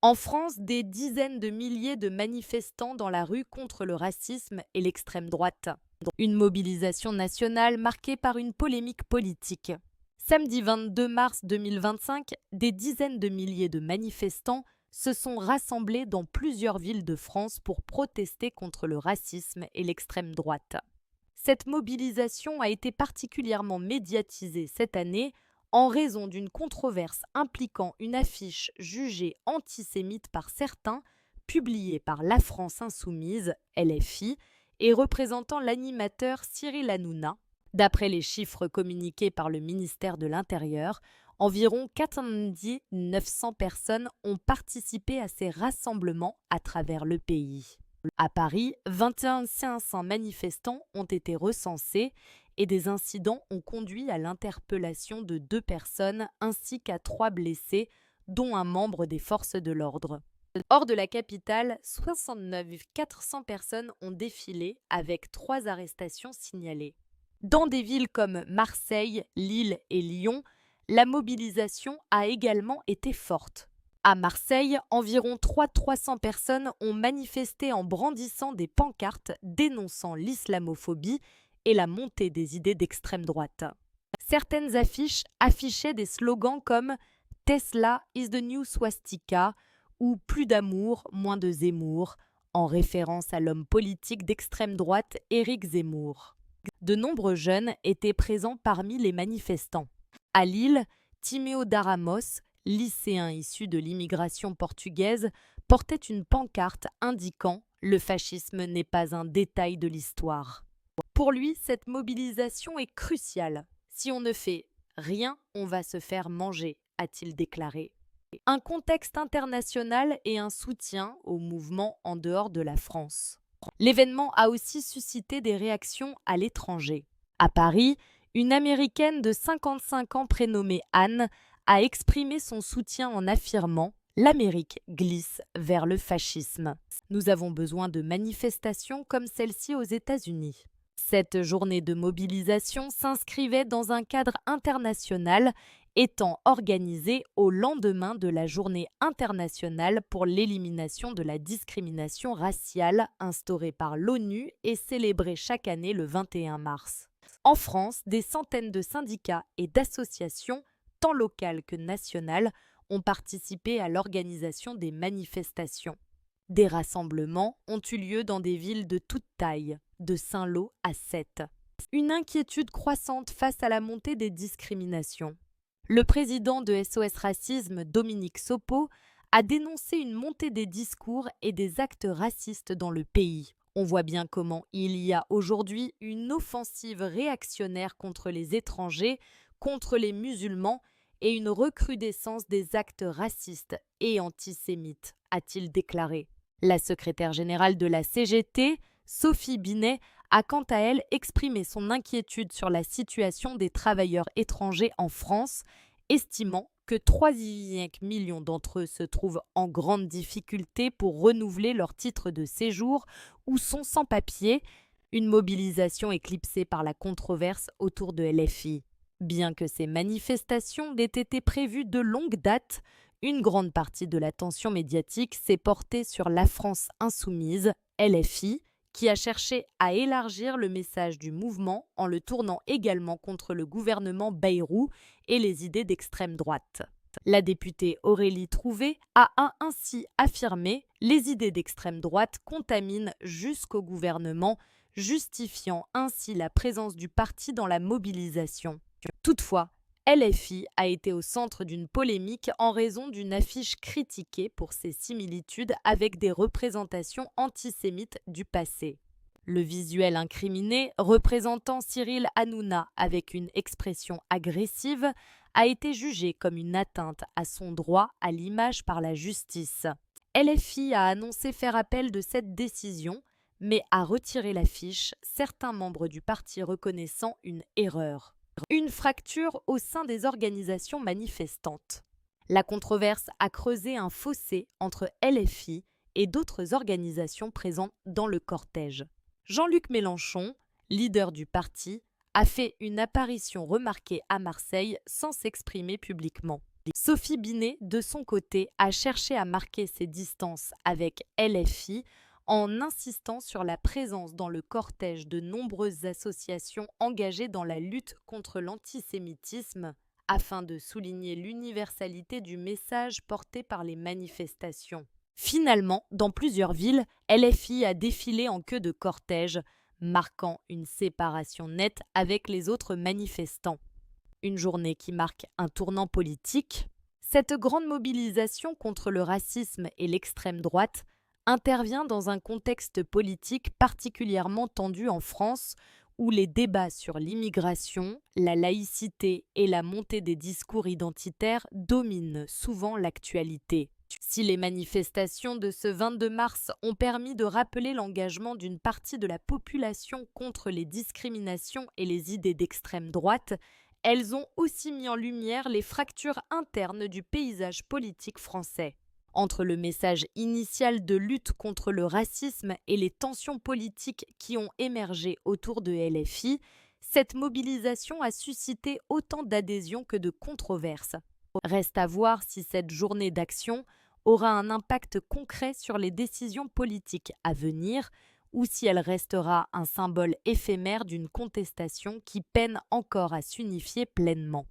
En France, des dizaines de milliers de manifestants dans la rue contre le racisme et l'extrême droite. Une mobilisation nationale marquée par une polémique politique. Samedi 22 mars 2025, des dizaines de milliers de manifestants se sont rassemblés dans plusieurs villes de France pour protester contre le racisme et l'extrême droite. Cette mobilisation a été particulièrement médiatisée cette année en raison d'une controverse impliquant une affiche jugée antisémite par certains, publiée par La France Insoumise, LFI, et représentant l'animateur Cyril Hanouna. D'après les chiffres communiqués par le ministère de l'Intérieur, environ 90 900 personnes ont participé à ces rassemblements à travers le pays. À Paris, 21 500 manifestants ont été recensés et des incidents ont conduit à l'interpellation de 2 personnes ainsi qu'à 3 blessés, dont un membre des forces de l'ordre. Hors de la capitale, 69 400 personnes ont défilé avec 3 arrestations signalées. Dans des villes comme Marseille, Lille et Lyon, la mobilisation a également été forte. À Marseille, environ 300 personnes ont manifesté en brandissant des pancartes dénonçant l'islamophobie et la montée des idées d'extrême droite. Certaines affiches affichaient des slogans comme « Tesla is the new swastika » ou « Plus d'amour, moins de Zemmour », en référence à l'homme politique d'extrême droite Éric Zemmour. De nombreux jeunes étaient présents parmi les manifestants. À Lille, Timéo Daramos, lycéen issu de l'immigration portugaise, portait une pancarte indiquant « Le fascisme n'est pas un détail de l'histoire ». Pour lui, cette mobilisation est cruciale. Si on ne fait rien, on va se faire manger, a-t-il déclaré. Un contexte international et un soutien au mouvement en dehors de la France. L'événement a aussi suscité des réactions à l'étranger. À Paris, une Américaine de 55 ans prénommée Anne a exprimé son soutien en affirmant « L'Amérique glisse vers le fascisme. Nous avons besoin de manifestations comme celle-ci aux États-Unis ». Cette journée de mobilisation s'inscrivait dans un cadre international étant organisée au lendemain de la Journée internationale pour l'élimination de la discrimination raciale instaurée par l'ONU et célébrée chaque année le 21 mars. En France, des centaines de syndicats et d'associations, tant locales que nationales, ont participé à l'organisation des manifestations. Des rassemblements ont eu lieu dans des villes de toute taille, de Saint-Lô à Sète. Une inquiétude croissante face à la montée des discriminations. Le président de SOS Racisme, Dominique Sopo, a dénoncé une montée des discours et des actes racistes dans le pays. On voit bien comment il y a aujourd'hui une offensive réactionnaire contre les étrangers, contre les musulmans et une recrudescence des actes racistes et antisémites, a-t-il déclaré. La secrétaire générale de la CGT, Sophie Binet, a quant à elle exprimé son inquiétude sur la situation des travailleurs étrangers en France, estimant que 3,5 millions d'entre eux se trouvent en grande difficulté pour renouveler leur titre de séjour ou sont sans papier, une mobilisation éclipsée par la controverse autour de LFI. Bien que ces manifestations aient été prévues de longue date, une grande partie de l'attention médiatique s'est portée sur La France Insoumise, LFI, qui a cherché à élargir le message du mouvement en le tournant également contre le gouvernement Bayrou et les idées d'extrême droite. La députée Aurélie Trouvé a ainsi affirmé « Les idées d'extrême droite contaminent jusqu'au gouvernement », justifiant ainsi la présence du parti dans la mobilisation. Toutefois, LFI a été au centre d'une polémique en raison d'une affiche critiquée pour ses similitudes avec des représentations antisémites du passé. Le visuel incriminé, représentant Cyril Hanouna avec une expression agressive, a été jugé comme une atteinte à son droit à l'image par la justice. LFI a annoncé faire appel de cette décision, mais a retiré l'affiche, certains membres du parti reconnaissant une erreur. Une fracture au sein des organisations manifestantes. La controverse a creusé un fossé entre LFI et d'autres organisations présentes dans le cortège. Jean-Luc Mélenchon, leader du parti, a fait une apparition remarquée à Marseille sans s'exprimer publiquement. Sophie Binet, de son côté, a cherché à marquer ses distances avec LFI en insistant sur la présence dans le cortège de nombreuses associations engagées dans la lutte contre l'antisémitisme, afin de souligner l'universalité du message porté par les manifestations. Finalement, dans plusieurs villes, LFI a défilé en queue de cortège, marquant une séparation nette avec les autres manifestants. Une journée qui marque un tournant politique. Cette grande mobilisation contre le racisme et l'extrême droite intervient dans un contexte politique particulièrement tendu en France, où les débats sur l'immigration, la laïcité et la montée des discours identitaires dominent souvent l'actualité. Si les manifestations de ce 22 mars ont permis de rappeler l'engagement d'une partie de la population contre les discriminations et les idées d'extrême droite, elles ont aussi mis en lumière les fractures internes du paysage politique français. Entre le message initial de lutte contre le racisme et les tensions politiques qui ont émergé autour de LFI, cette mobilisation a suscité autant d'adhésions que de controverses. Reste à voir si cette journée d'action aura un impact concret sur les décisions politiques à venir ou si elle restera un symbole éphémère d'une contestation qui peine encore à s'unifier pleinement.